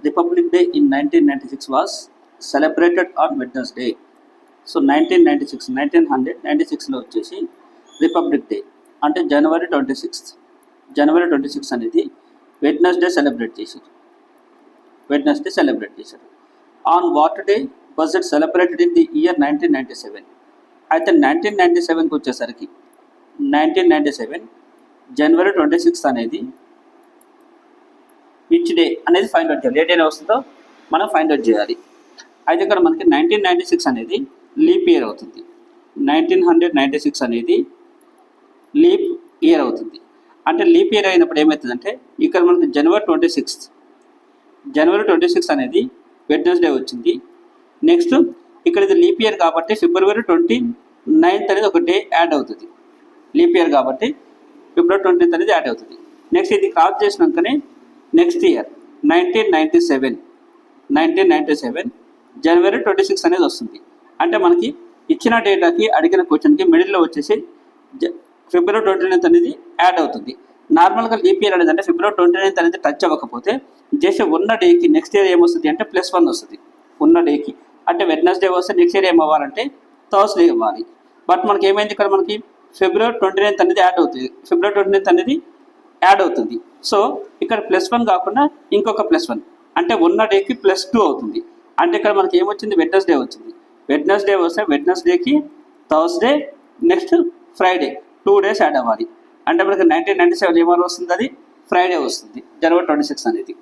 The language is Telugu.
Republic Day in 1996 was celebrated on Wednesday. So 1996లో వచ్చేసి రిపబ్లిక్ డే అంటే జనవరి 26 అనేది వెడ్నెస్డే సెలబ్రేట్ చేశారు. On what day was it celebrated in the year 1997. అయితే 1997కి వచ్చేసరికి 1997 జనవరి 26 అనేది విచ్ డే అనేది ఫైండ్ అవుట్ చేయాలి. ఏ డేనే వస్తుందో మనం ఫైండ్ అవుట్ చేయాలి. అయితే ఇక్కడ మనకి 1996 అనేది లీప్ ఇయర్ అవుతుంది. 1996 అనేది లీప్ ఇయర్ అవుతుంది. అంటే లీప్ ఇయర్ అయినప్పుడు ఏమవుతుందంటే ఇక్కడ మనకి జనవరి 26 అనేది వెడ్నెస్డే వచ్చింది. నెక్స్ట్ ఇక్కడ ఇది లీప్ ఇయర్ కాబట్టి ఫిబ్రవరి 29 అనేది ఒక డే యాడ్ అవుతుంది. లీప్ ఇయర్ కాబట్టి ఫిబ్రవరి 29 అనేది యాడ్ అవుతుంది. నెక్స్ట్ ఇది క్రాస్ చేసినాకనే నెక్స్ట్ ఇయర్ 1997 జనవరి 26 అనేది వస్తుంది. అంటే మనకి ఇచ్చిన డేటాకి అడిగిన క్వశ్చన్కి మిడిల్లో వచ్చేసి ఫిబ్రవరి 29 అనేది యాడ్ అవుతుంది. నార్మల్గా లీప్ ఇయర్ అనేది అంటే ఫిబ్రవరి 29 అనేది టచ్ అవ్వకపోతే జస్ట్ ఉన్న డేకి నెక్స్ట్ ఇయర్ ఏమొస్తుంది అంటే +1 వస్తుంది. ఉన్న డేకి అంటే వెడ్నెస్డే వస్తే నెక్స్ట్ ఇయర్ ఏమవ్వాలంటే థర్స్డే ఇవ్వాలి. బట్ మనకి ఏమైంది ఇక్కడ మనకి ఫిబ్రవరి 29 అనేది యాడ్ అవుతుంది. ఫిబ్రవరి 29 అనేది యాడ్ అవుతుంది. సో ఇక్కడ +1 కాకుండా ఇంకొక +1 అంటే ఉన్న డేకి +2 అవుతుంది. అంటే ఇక్కడ మనకి ఏమొచ్చింది వెడ్నెస్డే వచ్చింది. వెడ్నెస్డే వస్తే వెడ్నెస్డేకి Thursday next Friday 2 days add అవ్వాలి. అంటే మనకి 1997 ఏమైనా వస్తుంది, అది ఫ్రైడే వస్తుంది జనవరి 26 అనేది.